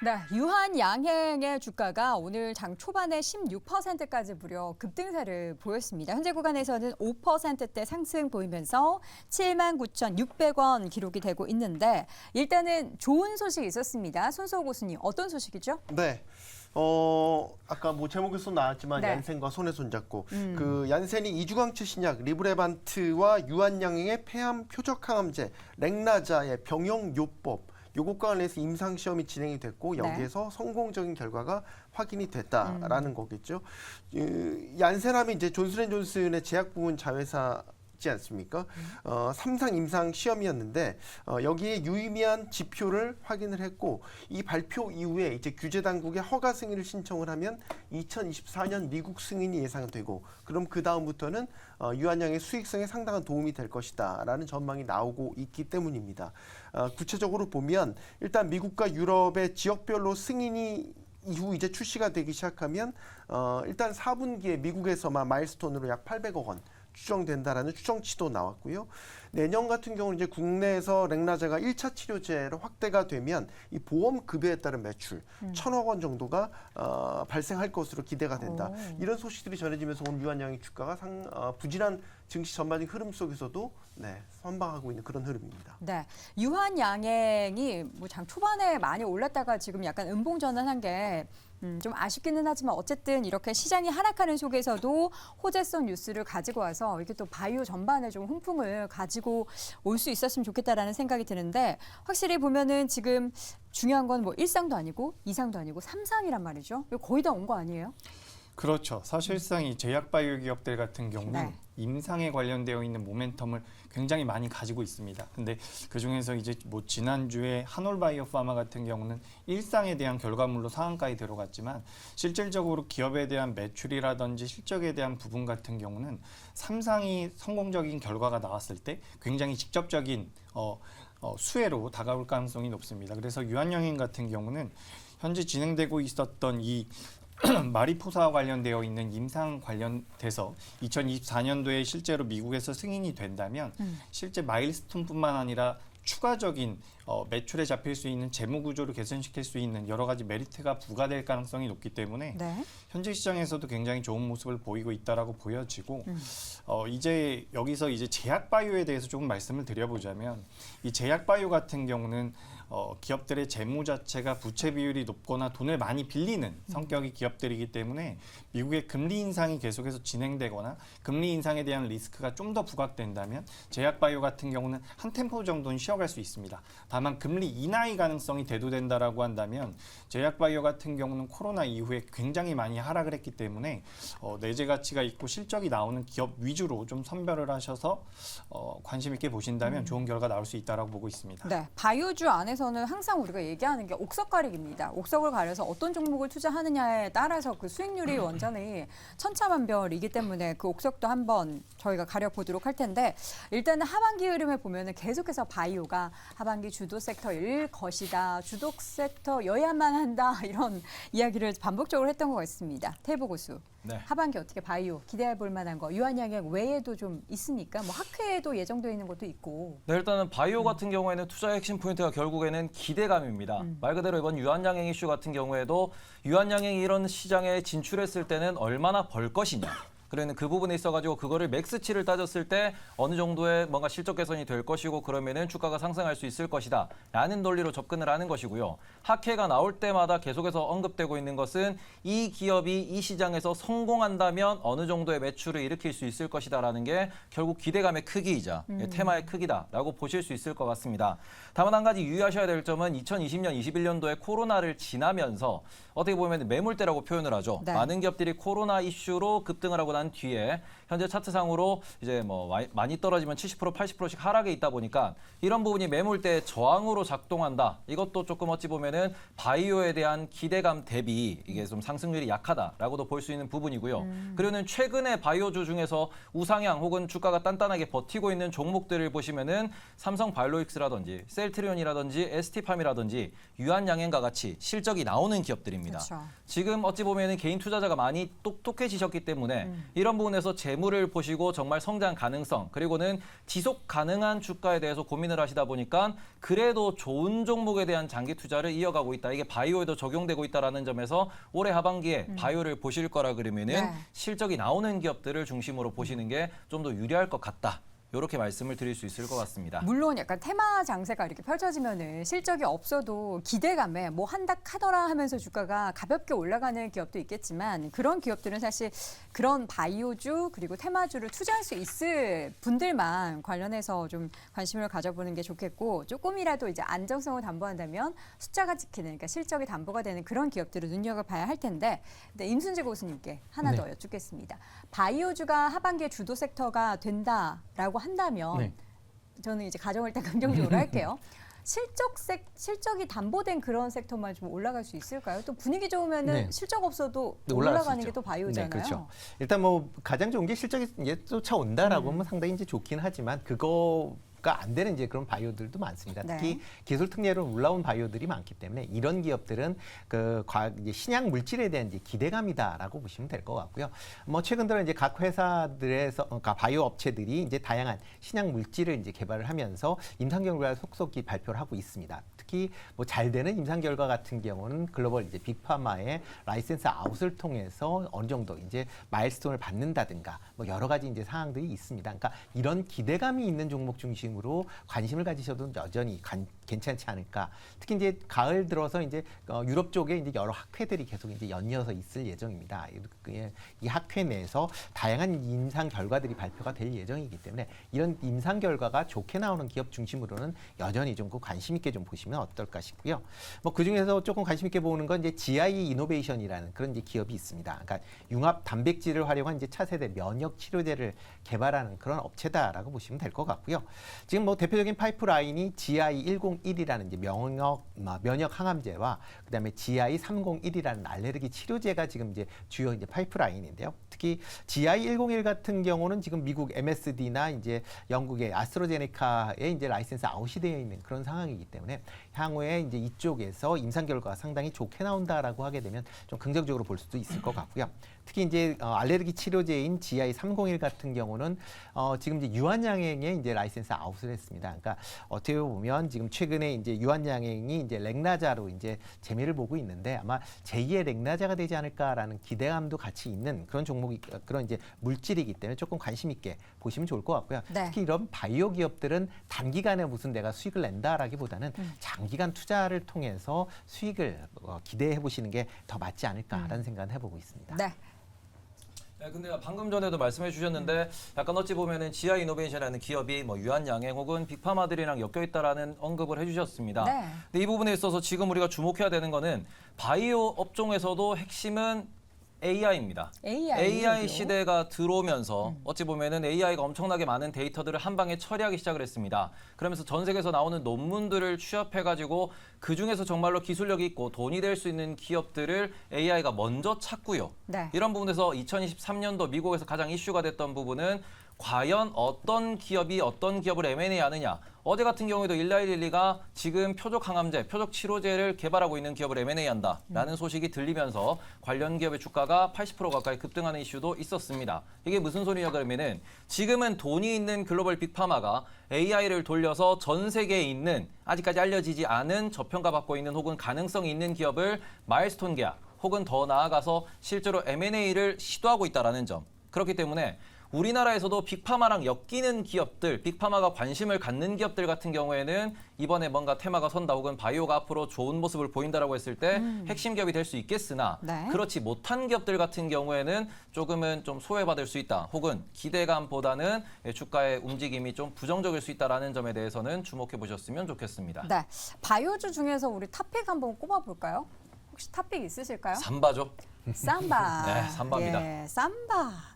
네, 유한양행의 주가가 오늘 장 초반에 16%까지 무려 급등세를 보였습니다. 현재 구간에서는 5%대 상승 보이면서 79,600원 기록이 되고 있는데 일단은 좋은 소식이 있었습니다. 손수호 교수님, 어떤 소식이죠? 네. 아까 뭐 제목에서 나왔지만 네. 얀센과 손에 손잡고 그 얀센이 이주광치 신약 리브레반트와 유한양행의 폐암 표적항암제 렉나자의 병용요법 요것과 관련해서 임상 시험이 진행이 됐고 여기에서 성공적인 결과가 확인이 됐다라는 거겠죠. 얀센하면 이제 존슨앤존슨의 제약 부문 자회사 지 않습니까? 3상 임상 시험이었는데 여기에 유의미한 지표를 확인을 했고 이 발표 이후에 이제 규제 당국에 허가 승인을 신청을 하면 2024년 미국 승인이 예상되고 그럼 그 다음부터는 유한양의 수익성에 상당한 도움이 될 것이다라는 전망이 나오고 있기 때문입니다. 구체적으로 보면 일단 미국과 유럽의 지역별로 승인이 이후 이제 출시가 되기 시작하면 일단 4분기에 미국에서만 마일스톤으로 약 800억 원 추정된다라는 추정치도 나왔고요. 내년 같은 경우는 이제 국내에서 렉나자가 1차 치료제로 확대가 되면 이 보험 급여에 따른 매출 1,000억 원 정도가 발생할 것으로 기대가 된다. 이런 소식들이 전해지면서 오늘 유한양행 주가가 부진한 증시 전반적인 흐름 속에서도 선방하고 있는 그런 흐름입니다. 네, 유한양행이 뭐 장 초반에 많이 올랐다가 지금 약간 음봉전환한 게 좀 아쉽기는 하지만 어쨌든 이렇게 시장이 하락하는 속에서도 호재성 뉴스를 가지고 와서 이렇게 또 바이오 전반에 좀 훈풍을 가지고 올 수 있었으면 좋겠다라는 생각이 드는데 확실히 보면은 지금 중요한 건 뭐 1상도 아니고 2상도 아니고 3상이란 말이죠. 이거 거의 다 온 거 아니에요? 그렇죠. 사실상 이 제약 바이오 기업들 같은 경우는 네. 임상에 관련되어 있는 모멘텀을 굉장히 많이 가지고 있습니다. 근데 그 중에서 이제 뭐 지난주에 한올바이오파마 같은 경우는 1상에 대한 결과물로 상한가에 들어갔지만 실질적으로 기업에 대한 매출이라든지 실적에 대한 부분 같은 경우는 3상이 성공적인 결과가 나왔을 때 굉장히 직접적인 수혜로 다가올 가능성이 높습니다. 그래서 유한양행 같은 경우는 현재 진행되고 있었던 이 마리포사와 관련되어 있는 임상 관련돼서 2024년도에 실제로 미국에서 승인이 된다면 실제 마일스톤뿐만 아니라 추가적인 매출에 잡힐 수 있는 재무 구조를 개선시킬 수 있는 여러 가지 메리트가 부과될 가능성이 높기 때문에 네. 현재 시장에서도 굉장히 좋은 모습을 보이고 있다라고 보여지고 이제 여기서 이제 제약 바이오에 대해서 조금 말씀을 드려보자면 이 제약 바이오 같은 경우는 기업들의 재무 자체가 부채 비율이 높거나 돈을 많이 빌리는 성격의 기업들이기 때문에 미국의 금리 인상이 계속해서 진행되거나 금리 인상에 대한 리스크가 좀 더 부각된다면 제약 바이오 같은 경우는 한 템포 정도는 쉬어갈 수 있습니다. 다만 금리 인하의 가능성이 대두된다라고 한다면 제약 바이오 같은 경우는 코로나 이후에 굉장히 많이 하락을 했기 때문에 내재 가치가 있고 실적이 나오는 기업 위주로 좀 선별을 하셔서 관심 있게 보신다면 좋은 결과 나올 수 있다라고 보고 있습니다. 네, 바이오주 안에서는 항상 우리가 얘기하는 게 옥석 가리기입니다. 옥석을 가려서 어떤 종목을 투자하느냐에 따라서 그 수익률이 완전히 천차만별이기 때문에 그 옥석도 한번 저희가 가려보도록 할 텐데 일단은 하반기 흐름을 보면은 계속해서 바이오가 하반기 주도 섹터일 것이다. 주도 섹터여야만 한다. 이런 이야기를 반복적으로 했던 것 같습니다. 태보 고수. 네. 하반기 어떻게 바이오 기대해 볼 만한 거 유한양행 외에도 좀 있으니까 뭐 학회에도 예정되어 있는 것도 있고. 네, 일단은 바이오 같은 경우에는 투자의 핵심 포인트가 결국에는 기대감입니다. 말 그대로 이번 유한양행 이슈 같은 경우에도 유한양행이 이런 시장에 진출했을 때는 얼마나 벌 것이냐. 그러면 그 부분에 있어가지고 그거를 맥스치를 따졌을 때 어느 정도의 뭔가 실적 개선이 될 것이고 그러면은 주가가 상승할 수 있을 것이다 라는 논리로 접근을 하는 것이고요. 학회가 나올 때마다 계속해서 언급되고 있는 것은 이 기업이 이 시장에서 성공한다면 어느 정도의 매출을 일으킬 수 있을 것이다라는 게 결국 기대감의 크기이자 테마의 크기다라고 보실 수 있을 것 같습니다. 다만 한 가지 유의하셔야 될 점은 2020년, 21년도에 코로나를 지나면서 어떻게 보면 매물대라고 표현을 하죠. 네. 많은 기업들이 코로나 이슈로 급등을 하고 난 뒤에 현재 차트상으로 이제 뭐 많이 떨어지면 70%, 80%씩 하락에 있다 보니까 이런 부분이 매물대의 저항으로 작동한다. 이것도 조금 어찌 보면은 바이오에 대한 기대감 대비 이게 좀 상승률이 약하다라고도 볼 수 있는 부분이고요. 그리고는 최근에 바이오주 중에서 우상향 혹은 주가가 단단하게 버티고 있는 종목들을 보시면은 삼성 바이오로직스라든지 셀트리온이라든지 ST팜이라든지 유한양행과 같이 실적이 나오는 기업들입니다. 그렇죠. 지금 어찌 보면은 개인 투자자가 많이 똑똑해지셨기 때문에 이런 부분에서 재물을 보시고 정말 성장 가능성 그리고는 지속 가능한 주가에 대해서 고민을 하시다 보니까 그래도 좋은 종목에 대한 장기 투자를 이어가고 있다. 이게 바이오에도 적용되고 있다라는 점에서 올해 하반기에 바이오를 보실 거라 그러면은 네. 실적이 나오는 기업들을 중심으로 보시는 게 좀 더 유리할 것 같다. 이렇게 말씀을 드릴 수 있을 것 같습니다. 물론 약간 테마 장세가 이렇게 펼쳐지면은 실적이 없어도 기대감에 뭐 한다 카더라 하면서 주가가 가볍게 올라가는 기업도 있겠지만 그런 기업들은 사실 그런 바이오주 그리고 테마주를 투자할 수 있을 분들만 관련해서 좀 관심을 가져보는 게 좋겠고 조금이라도 이제 안정성을 담보한다면 숫자가 찍히는 그러니까 실적이 담보가 되는 그런 기업들을 눈여겨봐야 할 텐데 근데 임순재 교수님께 하나 네. 더 여쭙겠습니다. 바이오주가 하반기에 주도 섹터가 된다라고 한다면 네. 저는 이제 가정을 일단 긍정적으로 할게요. 실적이 담보된 그런 섹터만 좀 올라갈 수 있을까요? 또 분위기 좋으면은 네. 실적 없어도 네, 올라갈 수 올라가는 있죠. 게 또 바이오잖아요. 네, 그렇죠. 일단 뭐 가장 좋은 게 실적이 이제 쫓아온다라고 하면 상당히 이제 좋긴 하지만 그거가 안 되는 이제 그런 바이오들도 많습니다. 네. 특히 기술 특례로 올라온 바이오들이 많기 때문에 이런 기업들은 그 이제 신약 물질에 대한 이제 기대감이다라고 보시면 될 것 같고요. 뭐 최근 들어 이제 각 회사들에서 그러니까 바이오 업체들이 이제 다양한 신약 물질을 이제 개발을 하면서 임상 결과를 속속히 발표를 하고 있습니다. 특히 뭐 잘 되는 임상 결과 같은 경우는 글로벌 이제 빅파마의 라이센스 아웃을 통해서 어느 정도 이제 마일스톤을 받는다든가 뭐 여러 가지 이제 사항들이 있습니다. 그러니까 이런 기대감이 있는 종목 중심으로 관심을 가지셔도 여전히 괜찮지 않을까. 특히 이제 가을 들어서 이제 유럽 쪽에 이제 여러 학회들이 계속 이제 연이어서 있을 예정입니다. 이 학회 내에서 다양한 임상 결과들이 발표가 될 예정이기 때문에 이런 임상 결과가 좋게 나오는 기업 중심으로는 여전히 좀 관심 있게 좀 보시면 어떨까 싶고요. 뭐 그 중에서 조금 관심 있게 보는 건 이제 GI 이노베이션이라는 그런 이제 기업이 있습니다. 그러니까 융합 단백질을 활용한 이제 차세대 면역 치료제를 개발하는 그런 업체다라고 보시면 될 것 같고요. 지금 뭐 대표적인 파이프라인이 GI101이라는 이제 면역 항암제와 그다음에 GI301이라는 알레르기 치료제가 지금 이제 주요 이제 파이프라인인데요. 특히 GI101 같은 경우는 지금 미국 MSD나 이제 영국의 아스트라제네카에 이제 라이센스 아웃이 되어 있는 그런 상황이기 때문에 향후에 이제 이쪽에서 임상 결과가 상당히 좋게 나온다라고 하게 되면 좀 긍정적으로 볼 수도 있을 것 같고요. 특히 이제 알레르기 치료제인 GI301 같은 경우는 지금 이제 유한양행에 이제 라이센스 아웃을 했습니다. 그러니까 어떻게 보면 지금 최근에 이제 유한양행이 이제 렉나자로 이제 재미를 보고 있는데 아마 제2의 렉나자가 되지 않을까라는 기대감도 같이 있는 그런 종목이 그런 이제 물질이기 때문에 조금 관심 있게 보시면 좋을 것 같고요. 네. 특히 이런 바이오 기업들은 단기간에 무슨 내가 수익을 낸다라기보다는 장기간 투자를 통해서 수익을 기대해 보시는 게 더 맞지 않을까라는 생각을 해보고 있습니다. 네. 네, 근데 방금 전에도 말씀해 주셨는데 약간 어찌 보면은 지아 이노베이션이라는 기업이 뭐 유한양행 혹은 빅파마들이랑 엮여 있다라는 언급을 해주셨습니다. 네. 근데 이 부분에 있어서 지금 우리가 주목해야 되는 거는 바이오 업종에서도 핵심은 AI입니다. AI 시대가 들어오면서 어찌 보면은 AI가 엄청나게 많은 데이터들을 한 방에 처리하기 시작을 했습니다. 그러면서 전 세계에서 나오는 논문들을 취합해가지고 그 중에서 정말로 기술력이 있고 돈이 될 수 있는 기업들을 AI가 먼저 찾고요. 네. 이런 부분에서 2023년도 미국에서 가장 이슈가 됐던 부분은 과연 어떤 기업이 어떤 기업을 M&A 하느냐. 어제 같은 경우에도 1112가 지금 표적 항암제, 표적 치료제를 개발하고 있는 기업을 M&A 한다라는 소식이 들리면서 관련 기업의 주가가 80% 가까이 급등하는 이슈도 있었습니다. 이게 무슨 소리냐 그러면은 지금은 돈이 있는 글로벌 빅파마가 AI를 돌려서 전 세계에 있는 아직까지 알려지지 않은 저평가받고 있는 혹은 가능성이 있는 기업을 마일스톤 계약 혹은 더 나아가서 실제로 M&A를 시도하고 있다는 점. 그렇기 때문에 우리나라에서도 빅파마랑 엮이는 기업들, 빅파마가 관심을 갖는 기업들 같은 경우에는 이번에 뭔가 테마가 선다 혹은 바이오가 앞으로 좋은 모습을 보인다라고 했을 때 핵심 기업이 될 수 있겠으나 네. 그렇지 못한 기업들 같은 경우에는 조금은 좀 소외받을 수 있다 혹은 기대감보다는 주가의 움직임이 좀 부정적일 수 있다는 점에 대해서는 주목해 보셨으면 좋겠습니다. 네. 바이오주 중에서 우리 탑픽 한번 꼽아볼까요? 혹시 탑픽 있으실까요? 삼바죠. 삼바. 네, 삼바입니다. 예, 삼바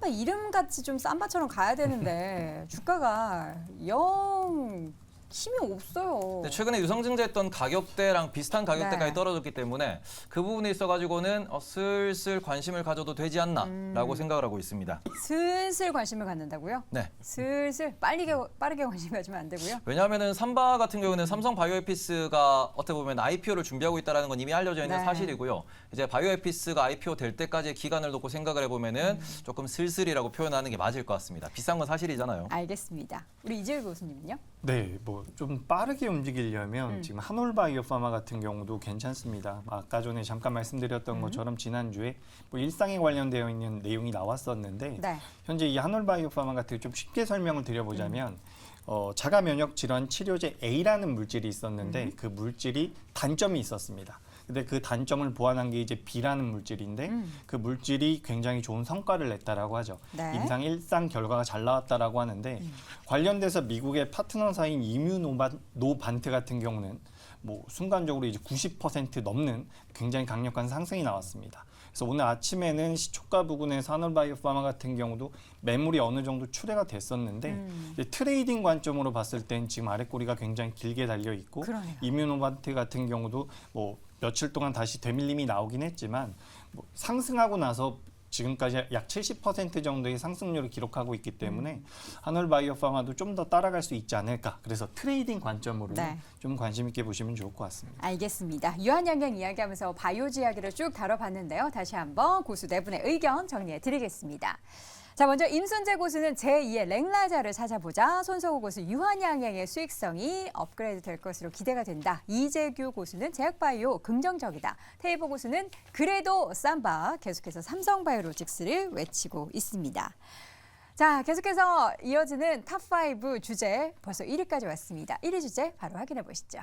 이름같이 좀 삼바처럼 가야 되는데 주가가 영 힘이 없어요. 네, 최근에 유성증자했던 가격대랑 비슷한 가격대까지 네. 떨어졌기 때문에 그 부분에 있어가지고는 슬슬 관심을 가져도 되지 않나라고 생각을 하고 있습니다. 슬슬 관심을 갖는다고요? 네. 슬슬 빠르게 관심 가지면 안 되고요. 왜냐하면은 삼바 같은 경우는 삼성 바이오에피스가 어떻게 보면 IPO를 준비하고 있다는 건 이미 알려져 있는 네. 사실이고요. 이제 바이오에피스가 IPO 될 때까지의 기간을 놓고 생각을 해보면은 조금 슬슬이라고 표현하는 게 맞을 것 같습니다. 비싼 건 사실이잖아요. 알겠습니다. 우리 이재일 교수님은요? 네, 뭐 좀 빠르게 움직이려면 지금 한올바이오파마 같은 경우도 괜찮습니다. 아까 전에 잠깐 말씀드렸던 것처럼 지난주에 뭐 일상에 관련되어 있는 내용이 나왔었는데 네. 현재 이 한올바이오파마 같은 좀 쉽게 설명을 드려보자면 자가 면역 질환 치료제 A라는 물질이 있었는데 그 물질이 단점이 있었습니다. 근데 그 단점을 보완한 게 이제 B라는 물질인데 그 물질이 굉장히 좋은 성과를 냈다라고 하죠. 네. 임상 1상 결과가 잘 나왔다라고 하는데 관련돼서 미국의 파트너사인 이뮤노반트 같은 경우는 뭐 순간적으로 이제 90% 넘는 굉장히 강력한 상승이 나왔습니다. 그래서 오늘 아침에는 시초가 부근에서 한올바이오파마 같은 경우도 매물이 어느 정도 출회가 됐었는데 이제 트레이딩 관점으로 봤을 땐 지금 아랫꼬리가 굉장히 길게 달려 있고 그러네요. 이뮤노반트 같은 경우도 뭐 며칠 동안 다시 되밀림이 나오긴 했지만 뭐 상승하고 나서 지금까지 약 70% 정도의 상승률을 기록하고 있기 때문에 한올바이오파마도 좀 더 따라갈 수 있지 않을까. 그래서 트레이딩 관점으로 네. 좀 관심 있게 보시면 좋을 것 같습니다. 알겠습니다. 유한양양 이야기하면서 바이오지 이야기를 쭉 다뤄봤는데요. 다시 한번 고수 네 분의 의견 정리해 드리겠습니다. 자, 먼저 임순재 고수는 제2의 랭라자를 찾아보자. 손석우 고수 유한양양의 수익성이 업그레이드 될 것으로 기대가 된다. 이재규 고수는 제약바이오 긍정적이다. 테이보 고수는 그래도 삼바 계속해서 삼성바이오로직스를 외치고 있습니다. 자, 계속해서 이어지는 탑5 주제 벌써 1위까지 왔습니다. 1위 주제 바로 확인해 보시죠.